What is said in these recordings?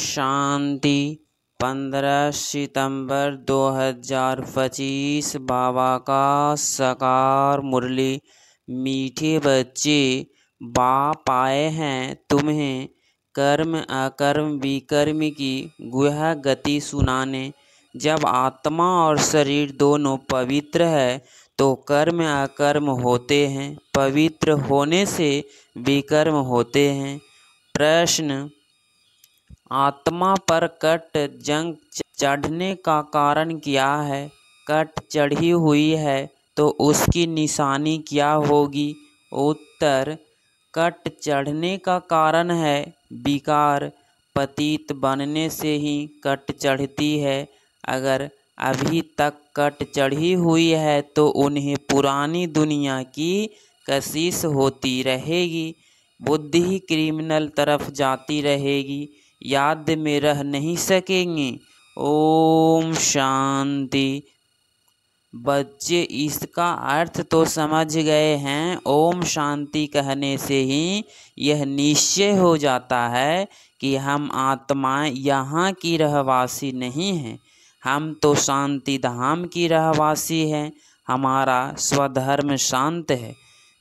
शांति। 15 सितंबर 2025 बाबा का साकार मुरली। मीठे बच्चे, बाप आए हैं तुम्हें कर्म अकर्म विकर्म की गुह्य गति सुनाने। जब आत्मा और शरीर दोनों पवित्र है तो कर्म अकर्म होते हैं, पवित्र होने से विकर्म होते हैं। प्रश्न: आत्मा पर कट जंग चढ़ने का कारण क्या है? कट चढ़ी हुई है तो उसकी निशानी क्या होगी? उत्तर: कट चढ़ने का कारण है विकार। पतित बनने से ही कट चढ़ती है। अगर अभी तक कट चढ़ी हुई है तो उन्हें पुरानी दुनिया की कशिश होती रहेगी, बुद्धि क्रिमिनल तरफ जाती रहेगी, याद में रह नहीं सकेंगे। ओम शांति। बच्चे, इसका अर्थ तो समझ गए हैं। ओम शांति कहने से ही यह निश्चय हो जाता है कि हम आत्माएं यहाँ की रहवासी नहीं हैं, हम तो शांति धाम की रहवासी हैं। हमारा स्वधर्म शांत है।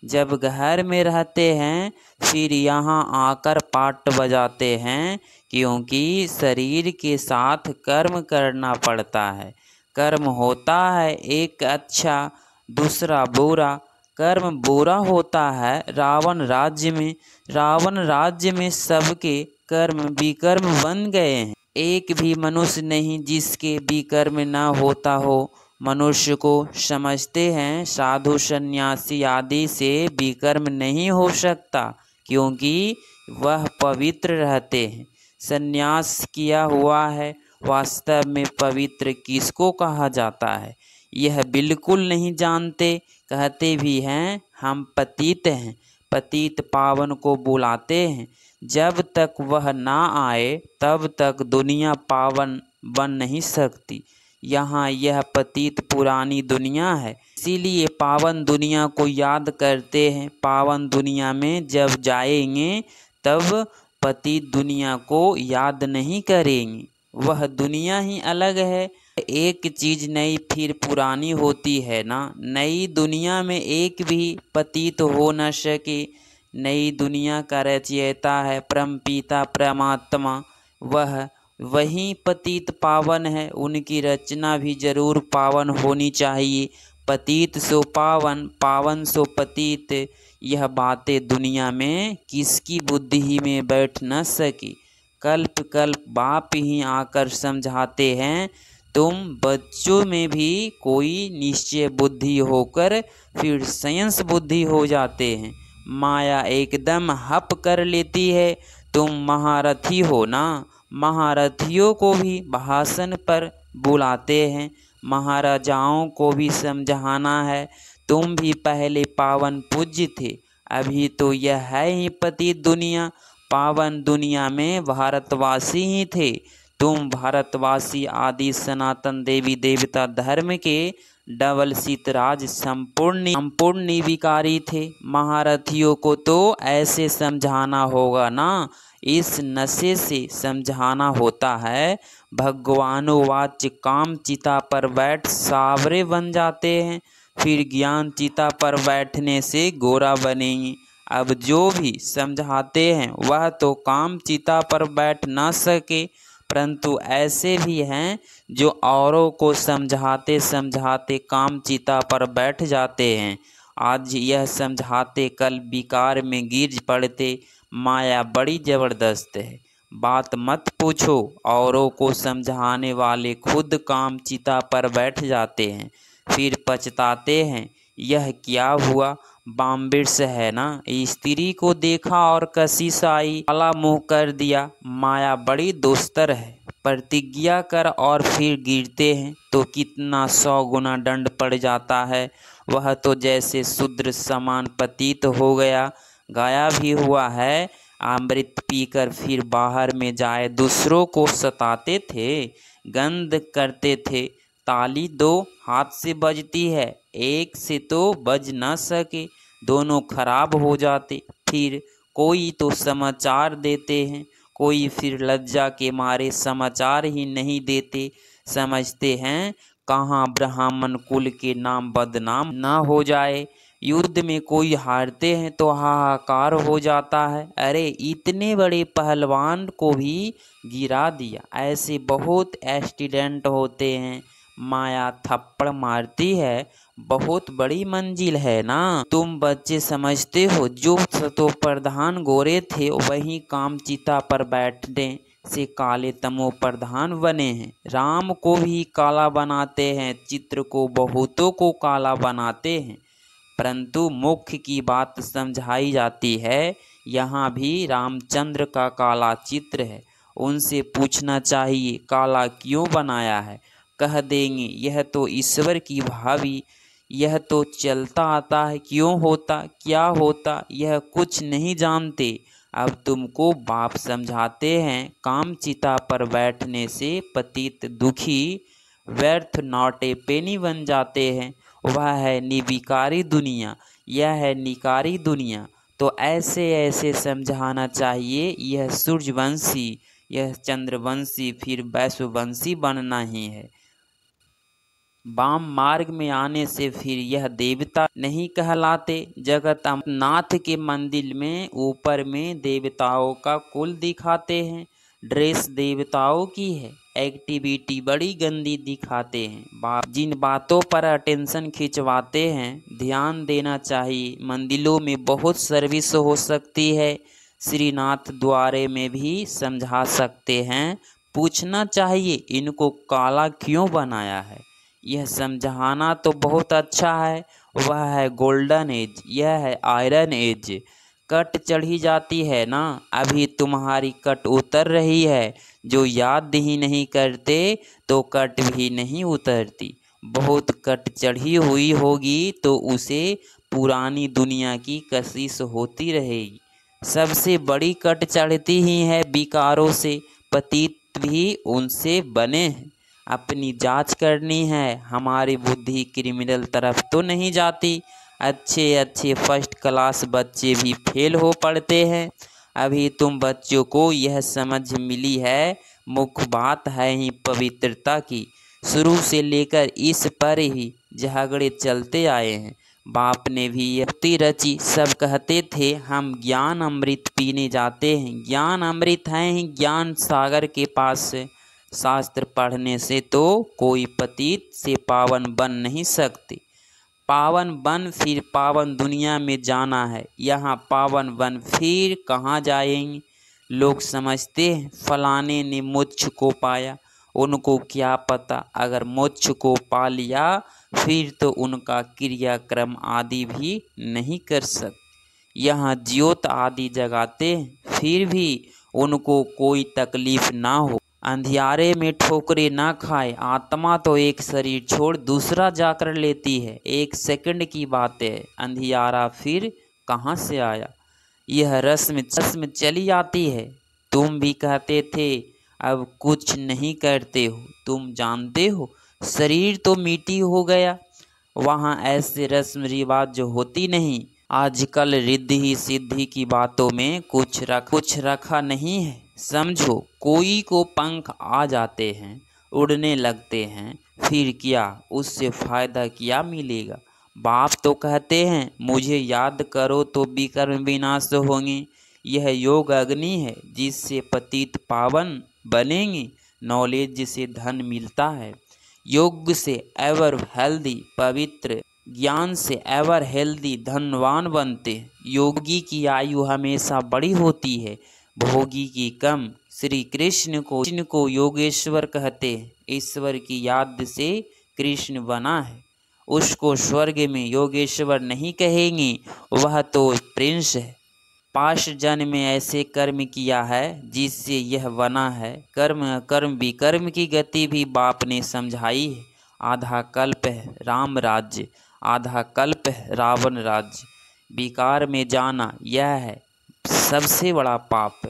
जब घर में रहते हैं फिर यहाँ आकर पाट बजाते हैं, क्योंकि शरीर के साथ कर्म करना पड़ता है। कर्म होता है एक अच्छा, दूसरा बुरा। कर्म बुरा होता है रावण राज्य में। रावण राज्य में सबके कर्म विकर्म बन गए हैं। एक भी मनुष्य नहीं जिसके विकर्म न होता हो। मनुष्य को समझते हैं साधु सन्यासी आदि से विकर्म नहीं हो सकता, क्योंकि वह पवित्र रहते हैं, सन्यास किया हुआ है। वास्तव में पवित्र किसको कहा जाता है यह बिल्कुल नहीं जानते। कहते भी हैं हम पतित हैं। पतित पावन को बुलाते हैं। जब तक वह ना आए तब तक दुनिया पावन बन नहीं सकती। यहाँ यह पतित पुरानी दुनिया है, इसीलिए पावन दुनिया को याद करते हैं। पावन दुनिया में जब जाएंगे तब पतित दुनिया को याद नहीं करेंगे। वह दुनिया ही अलग है। एक चीज नई फिर पुरानी होती है ना। नई दुनिया में एक भी पतित हो न सके। नई दुनिया का रचयिता है परमपिता परमात्मा। वही पतित पावन है। उनकी रचना भी जरूर पावन होनी चाहिए। पतित सो पावन, पावन सो पतित, यह बातें दुनिया में किसकी बुद्धि में बैठ न सकी। कल्प कल्प बाप ही आकर समझाते हैं। तुम बच्चों में भी कोई निश्चय बुद्धि होकर फिर संयंस बुद्धि हो जाते हैं। माया एकदम हप कर लेती है। तुम महारथी हो ना। महारथियों को भी भाषण पर बुलाते हैं। महाराजाओं को भी समझाना है। तुम भी पहले पावन पूज्य थे, अभी तो यह है ही पतित दुनिया। पावन दुनिया में भारतवासी ही थे। तुम भारतवासी आदि सनातन देवी देवता धर्म के डबल सीतराज संपूर्ण निर्विकारी थे। महारथियों को तो ऐसे समझाना होगा ना। इस नशे से समझाना होता है। भगवानुवाच काम चिता पर बैठ सावरे बन जाते हैं, फिर ज्ञान चिता पर बैठने से गोरा बनेंगे। अब जो भी समझाते हैं वह तो काम चिता पर बैठ ना सके, परंतु ऐसे भी हैं जो औरों को समझाते समझाते काम चिता पर बैठ जाते हैं। आज यह समझाते कल विकार में गिर पड़ते। माया बड़ी जबरदस्त है, बात मत पूछो। औरों को समझाने वाले खुद काम चिता पर बैठ जाते हैं, फिर पछताते हैं। यह क्या हुआ? बाम्बिर्स है ना। स्त्री को देखा और कशिश आई, काला मुंह कर दिया। माया बड़ी दुस्तर है। प्रतिज्ञा कर और फिर गिरते हैं तो कितना 100 गुना दंड पड़ जाता है। वह तो जैसे शूद्र समान पतित हो गया। गाया भी हुआ है, अमृत पीकर फिर बाहर में जाए दूसरों को सताते थे, गंध करते थे। ताली 2 हाथ से बजती है, एक से तो बज न सके, दोनों खराब हो जाते। फिर कोई तो समाचार देते हैं, कोई फिर लज्जा के मारे समाचार ही नहीं देते, समझते हैं कहाँ ब्राह्मण कुल के नाम बदनाम ना हो जाए। युद्ध में कोई हारते हैं तो हाहाकार हो जाता है, अरे इतने बड़े पहलवान को भी गिरा दिया। ऐसे बहुत एक्सीडेंट होते हैं, माया थप्पड़ मारती है, बहुत बड़ी मंजिल है ना। तुम बच्चे समझते हो जो सतो प्रधान गोरे थे वही कामचिता पर बैठने से काले तमो प्रधान बने हैं। राम को भी काला बनाते हैं, चित्र को बहुतों को काला बनाते हैं, परंतु मुख्य की बात समझाई जाती है। यहाँ भी रामचंद्र का काला चित्र है, उनसे पूछना चाहिए काला क्यों बनाया है, कह देंगे यह तो ईश्वर की भावी, यह तो चलता आता है, क्यों होता क्या होता यह कुछ नहीं जानते। अब तुमको बाप समझाते हैं कामचिता पर बैठने से पतित दुखी व्यर्थ नौटे पेनी बन जाते हैं। वह है निविकारी दुनिया, यह है निकारी दुनिया। तो ऐसे ऐसे समझाना चाहिए, यह सूर्यवंशी, यह चंद्रवंशी, फिर वैश्ववंशी बनना ही है। वाम मार्ग में आने से फिर यह देवता नहीं कहलाते। जगन्नाथ के मंदिर में ऊपर में देवताओं का कुल दिखाते हैं, ड्रेस देवताओं की है, एक्टिविटी बड़ी गंदी दिखाते हैं। जिन बातों पर अटेंशन खिंचवाते हैं ध्यान देना चाहिए। मंदिरों में बहुत सर्विस हो सकती है, श्रीनाथ द्वारे में भी समझा सकते हैं। पूछना चाहिए इनको काला क्यों बनाया है, यह समझाना तो बहुत अच्छा है। वह है गोल्डन एज, यह है आयरन एज। कट चढ़ी जाती है ना, अभी तुम्हारी कट उतर रही है, जो याद ही नहीं करते तो कट भी नहीं उतरती। बहुत कट चढ़ी हुई होगी तो उसे पुरानी दुनिया की कशिश होती रहेगी। सबसे बड़ी कट चढ़ती ही है विकारों से, पतित भी उनसे बने हैं। अपनी जांच करनी है, हमारी बुद्धि क्रिमिनल तरफ तो नहीं जाती। अच्छे अच्छे फर्स्ट क्लास बच्चे भी फेल हो पड़ते हैं। अभी तुम बच्चों को यह समझ मिली है, मुख्य बात है ही पवित्रता की। शुरू से लेकर इस पर ही झगड़े चलते आए हैं। बाप ने भी युक्ति रची, सब कहते थे हम ज्ञान अमृत पीने जाते हैं। ज्ञान अमृत है ही ज्ञान सागर के पास से। शास्त्र पढ़ने से तो कोई पतित से पावन बन नहीं सकते। पावन बन फिर पावन दुनिया में जाना है, यहाँ पावन बन फिर कहाँ जाएंगे। लोग समझते हैं फलाने ने मोक्ष को पाया, उनको क्या पता अगर मोक्ष को पा लिया फिर तो उनका क्रियाक्रम आदि भी नहीं कर सकते। यहाँ ज्योत आदि जगाते हैं फिर भी उनको कोई तकलीफ ना हो, अंधियारे में ठोकरे ना खाए। आत्मा तो एक शरीर छोड़ दूसरा जाकर लेती है, एक सेकंड की बात है, अंधियारा फिर कहाँ से आया। यह रस्म चली आती है। तुम भी कहते थे अब कुछ नहीं करते हो, तुम जानते हो शरीर तो मिट्टी हो गया। वहाँ ऐसे रस्म रिवाज जो होती नहीं। आजकल रिद्धि सिद्धि की बातों में कुछ रखा नहीं है। समझो कोई को पंख आ जाते हैं, उड़ने लगते हैं, फिर क्या उससे फायदा क्या मिलेगा। बाप तो कहते हैं मुझे याद करो तो विकर्म विनाश होंगे। यह योग अग्नि है जिससे पतित पावन बनेंगे। नॉलेज से धन मिलता है, योग से एवर हेल्दी पवित्र, ज्ञान एवं एवर हेल्दी धनवान बनते। योगी की आयु हमेशा बड़ी होती है, भोगी की कम। श्री कृष्ण को योगेश्वर कहते हैं। ईश्वर की याद से कृष्ण बना है, उसको स्वर्ग में योगेश्वर नहीं कहेंगे, वह तो प्रिंस है। पास्ट जन्म में ऐसे कर्म किया है जिससे यह बना है। कर्म कर्म विकर्म की गति भी बाप ने समझाई है। आधा कल्प है राम राज्य, आधा कल्प है रावण राज्य। विकार में जाना यह है सबसे बड़ा पाप।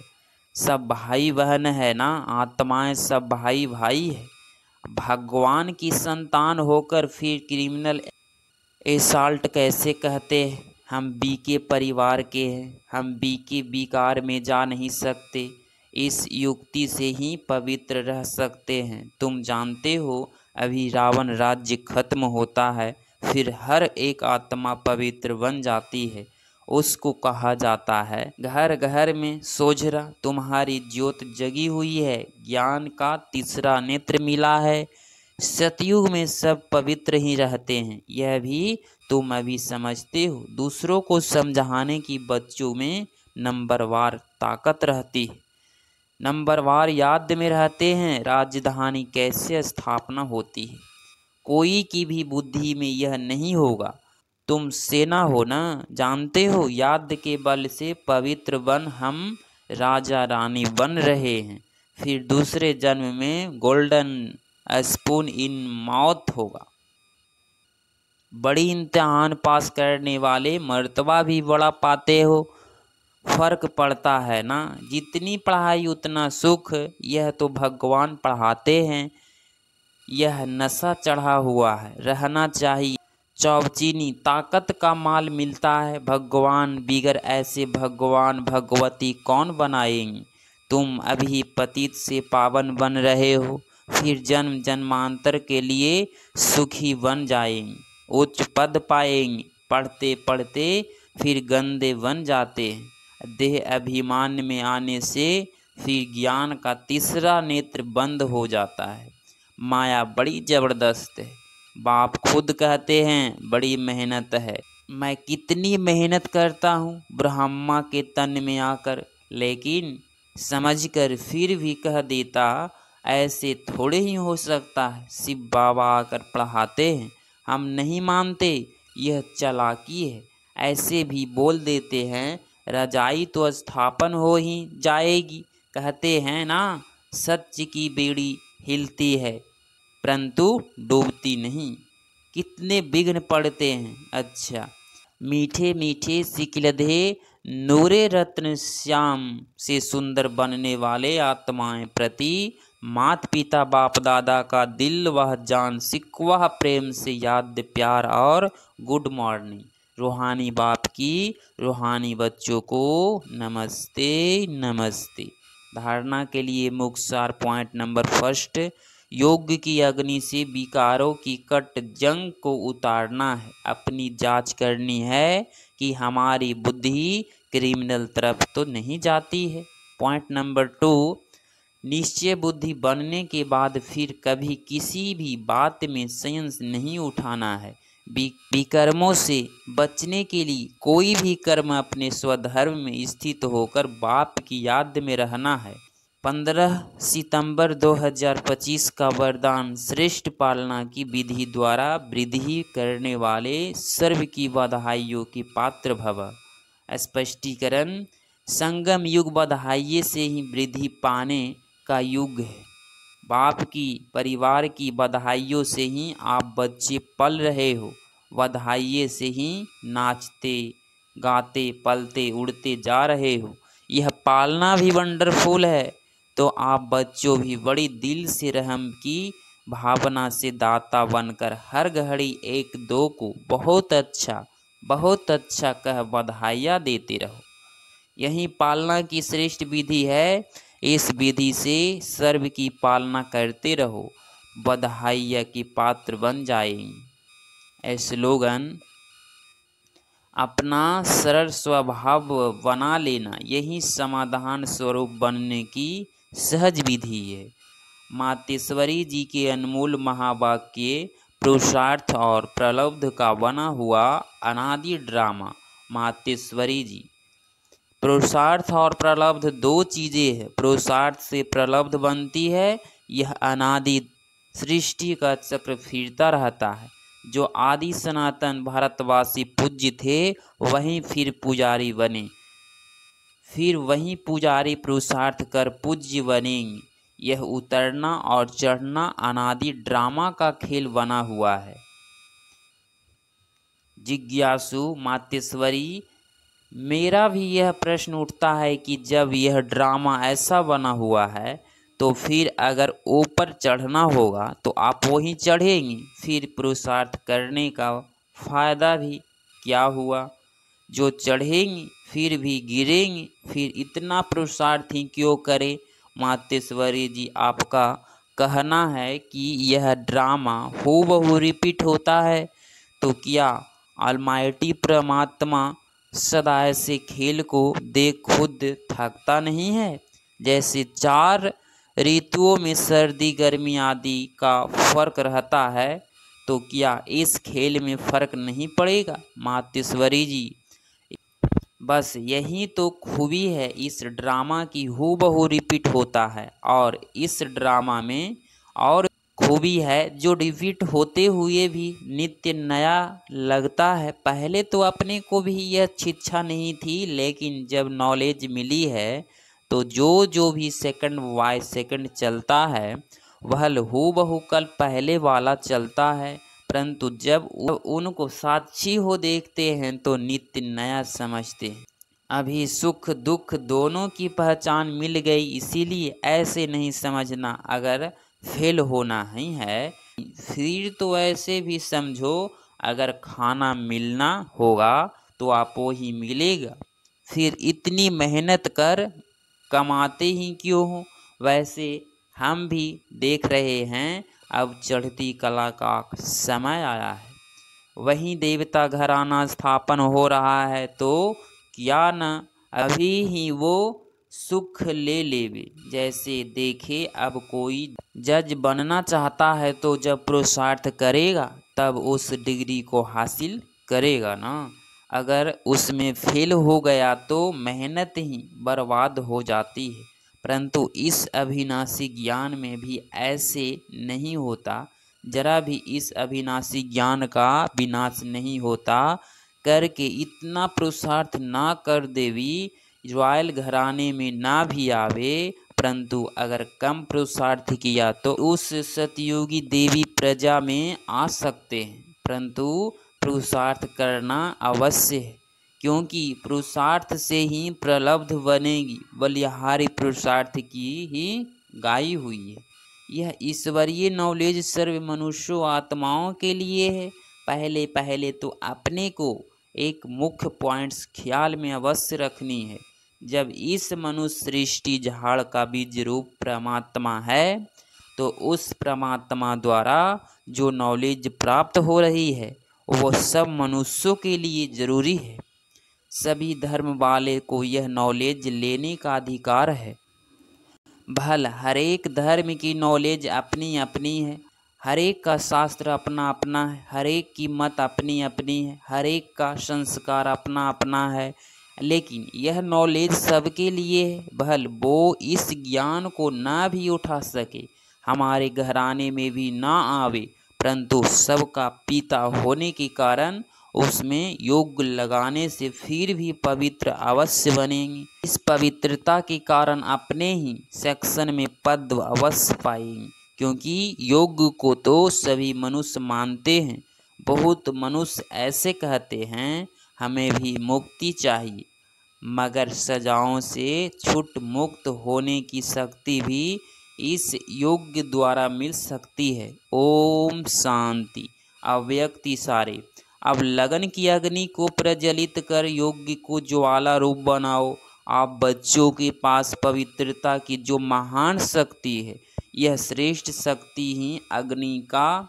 सब भाई बहन है ना, आत्माएं सब भाई भाई है। भगवान की संतान होकर फिर क्रिमिनल एसाल्ट कैसे कहते हैं। हम बी के परिवार के हैं, हम बी के विकार में जा नहीं सकते। इस युक्ति से ही पवित्र रह सकते हैं। तुम जानते हो, अभी रावण राज्य खत्म होता है, फिर हर एक आत्मा पवित्र बन जाती है। उसको कहा जाता है घर घर में सोझरा। तुम्हारी ज्योत जगी हुई है, ज्ञान का तीसरा नेत्र मिला है। सतयुग में सब पवित्र ही रहते हैं, यह भी तुम अभी समझते हो। दूसरों को समझाने की बच्चों में नंबरवार ताकत रहती है, नंबरवार याद में रहते हैं राजधानी कैसे स्थापना होती है। कोई की भी बुद्धि में यह नहीं होगा। तुम सेना हो ना, जानते हो, याद के बल से पवित्र बन हम राजा रानी बन रहे हैं। फिर दूसरे जन्म में गोल्डन स्पून इन माउथ होगा। बड़ी इम्तिहान पास करने वाले मर्तबा भी बड़ा पाते हो। फर्क पड़ता है ना, जितनी पढ़ाई उतना सुख, यह तो भगवान पढ़ाते हैं। यह नशा चढ़ा हुआ है, रहना चाहिए। चौचीनी ताकत का माल मिलता है। भगवान बिगर ऐसे भगवान भगवती कौन बनाएंगे। तुम अभी पतित से पावन बन रहे हो, फिर जन्म जन्मांतर के लिए सुखी बन जाएंगे, उच्च पद पाएंगे। पढ़ते पढ़ते फिर गंदे बन जाते हैं। देह अभिमान में आने से फिर ज्ञान का तीसरा नेत्र बंद हो जाता है। माया बड़ी जबरदस्त है। बाप खुद कहते हैं बड़ी मेहनत है। मैं कितनी मेहनत करता हूँ ब्रह्मा के तन में आकर, लेकिन समझकर फिर भी कह देता ऐसे थोड़े ही हो सकता है। शिव बाबा आकर पढ़ाते हैं, हम नहीं मानते, यह चालाकी है। ऐसे भी बोल देते हैं रजाई तो स्थापन हो ही जाएगी। कहते हैं ना, सत्य की बेड़ी हिलती है परंतु डूबती नहीं। कितने विघ्न पड़ते हैं। अच्छा, मीठे मीठे सिकलधे नूरे रत्न श्याम से सुंदर बनने वाले आत्माएं प्रति मात पिता बाप दादा का दिल वह जान सिकवा प्रेम से याद प्यार और गुड मॉर्निंग। रूहानी बाप की रूहानी बच्चों को नमस्ते नमस्ते। धारणा के लिए मुख्य सार पॉइंट नंबर फर्स्ट, योग की अग्नि से विकारों की कट जंग को उतारना है। अपनी जांच करनी है कि हमारी बुद्धि क्रिमिनल तरफ तो नहीं जाती है। पॉइंट नंबर टू, निश्चय बुद्धि बनने के बाद फिर कभी किसी भी बात में संशय नहीं उठाना है। विकर्मों से बचने के लिए कोई भी कर्म अपने स्वधर्म में स्थित होकर बाप की याद में रहना है। 15 सितंबर 2025 का वरदान, श्रेष्ठ पालना की विधि द्वारा वृद्धि करने वाले सर्व की बधाइयों की पात्र भव। स्पष्टीकरण, संगम युग बधाइये से ही वृद्धि पाने का युग है। बाप की परिवार की बधाइयों से ही आप बच्चे पल रहे हो। बधाइये से ही नाचते गाते पलते उड़ते जा रहे हो। यह पालना भी वंडरफुल है, तो आप बच्चों भी बड़ी दिल से रहम की भावना से दाता बनकर हर घड़ी एक दो को बहुत अच्छा कह बधाइयाँ देते रहो। यही पालना की श्रेष्ठ विधि है। इस विधि से सर्व की पालना करते रहो, बधाइयाँ की पात्र बन जाएंगे। स्लोगन, अपना सरल स्वभाव बना लेना यही समाधान स्वरूप बनने की सहज विधि है। मातेश्वरी जी के अनमोल महावाक्य पुरुषार्थ और प्रलब्ध का बना हुआ अनादि ड्रामा। मातेश्वरी जी, पुरुषार्थ और प्रलब्ध दो चीज़ें हैं। पुरुषार्थ से प्रलब्ध बनती है। यह अनादि सृष्टि का चक्र फिरता रहता है। जो आदि सनातन भारतवासी पूज्य थे वहीं फिर पुजारी बने, फिर वहीं पुजारी पुरुषार्थ कर पूज्य बनेंगे। यह उतरना और चढ़ना अनादि ड्रामा का खेल बना हुआ है। जिज्ञासु मातेश्वरी, मेरा भी यह प्रश्न उठता है कि जब यह ड्रामा ऐसा बना हुआ है तो फिर अगर ऊपर चढ़ना होगा तो आप वहीं चढ़ेंगी, फिर पुरुषार्थ करने का फायदा भी क्या हुआ। जो चढ़ेंगे फिर भी गिरेंगे, फिर इतना पुरुषार्थ ही क्यों करें। मातेश्वरी जी, आपका कहना है कि यह ड्रामा हूबहू रिपीट होता है, तो क्या ऑलमाइटी परमात्मा सदा ऐसे खेल को देख खुद थकता नहीं है। जैसे 4 ऋतुओं में सर्दी गर्मी आदि का फर्क रहता है, तो क्या इस खेल में फर्क नहीं पड़ेगा। मातेश्वरी जी, बस यही तो खूबी है इस ड्रामा की, हूबहू रिपीट होता है। और इस ड्रामा में और खूबी है जो रिपीट होते हुए भी नित्य नया लगता है। पहले तो अपने को भी यह शिक्षा नहीं थी, लेकिन जब नॉलेज मिली है तो जो भी सेकंड बाय सेकंड चलता है वह हूबहू कल पहले वाला चलता है। परंतु जब उनको साक्षी हो देखते हैं तो नित्य नया समझते हैं। अभी सुख दुख दोनों की पहचान मिल गई, इसीलिए ऐसे नहीं समझना अगर फेल होना ही है। फिर तो ऐसे भी समझो, अगर खाना मिलना होगा तो आपको ही मिलेगा, फिर इतनी मेहनत कर कमाते ही क्यों हो। वैसे हम भी देख रहे हैं, अब चढ़ती कला का समय आया है, वहीं देवता घराना स्थापन हो रहा है, तो क्या न अभी ही वो सुख ले लेवे। जैसे देखे, अब कोई जज बनना चाहता है तो जब पुरुषार्थ करेगा तब उस डिग्री को हासिल करेगा ना। अगर उसमें फेल हो गया तो मेहनत ही बर्बाद हो जाती है। परंतु इस अविनाशी ज्ञान में भी ऐसे नहीं होता, जरा भी इस अविनाशी ज्ञान का विनाश नहीं होता। करके इतना पुरुषार्थ ना कर देवी रॉयल घराने में ना भी आवे, परंतु अगर कम पुरुषार्थ किया तो उस सतयुगी देवी प्रजा में आ सकते हैं। परंतु पुरुषार्थ करना अवश्य है, क्योंकि पुरुषार्थ से ही प्रलब्ध बनेगी। बलिहारी पुरुषार्थ की ही गाई हुई है। यह ईश्वरीय नॉलेज सर्व मनुष्यों आत्माओं के लिए है। पहले पहले तो अपने को एक मुख्य पॉइंट्स ख्याल में अवश्य रखनी है। जब इस मनुष्य सृष्टि झाड़ का बीज रूप परमात्मा है, तो उस परमात्मा द्वारा जो नॉलेज प्राप्त हो रही है वो सब मनुष्यों के लिए जरूरी है। सभी धर्म वाले को यह नॉलेज लेने का अधिकार है। भल हर एक धर्म की नॉलेज अपनी अपनी है, हर एक का शास्त्र अपना अपना है, हर एक की मत अपनी अपनी है, हर एक का संस्कार अपना अपना है, लेकिन यह नॉलेज सबके लिए है। भल वो इस ज्ञान को ना भी उठा सके, हमारे घराने में भी ना आवे, परंतु सबका पिता होने के कारण उसमें योग लगाने से फिर भी पवित्र अवश्य बनेंगे। इस पवित्रता के कारण अपने ही सेक्शन में पद अवश्य पाएंगे, क्योंकि योग को तो सभी मनुष्य मानते हैं। बहुत मनुष्य ऐसे कहते हैं हमें भी मुक्ति चाहिए, मगर सजाओं से छूट मुक्त होने की शक्ति भी इस योग द्वारा मिल सकती है। ओम शांति। अव्यक्ति सारे, अब लगन की अग्नि को प्रज्वलित कर योग्य को ज्वाला रूप बनाओ। आप बच्चों के पास पवित्रता की जो महान शक्ति है, यह श्रेष्ठ शक्ति ही अग्नि का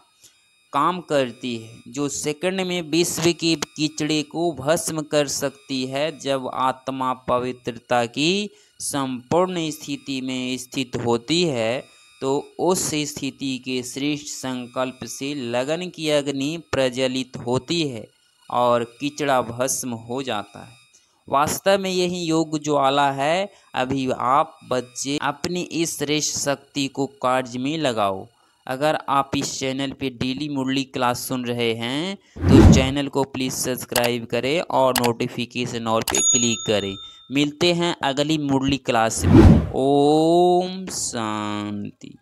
काम करती है, जो सेकंड में विश्व के कीचड़े को भस्म कर सकती है। जब आत्मा पवित्रता की संपूर्ण स्थिति में स्थित होती है, तो उस स्थिति के श्रेष्ठ संकल्प से लगन की अग्नि प्रज्वलित होती है और कीचड़ा भस्म हो जाता है। वास्तव में यही योग ज्वाला है। अभी आप बच्चे अपनी इस श्रेष्ठ शक्ति को कार्य में लगाओ। अगर आप इस चैनल पे डेली मुरली क्लास सुन रहे हैं तो चैनल को प्लीज़ सब्सक्राइब करें और नोटिफिकेशन ऑल पे क्लिक करें। मिलते हैं अगली मुरली क्लास में। ओम शांति।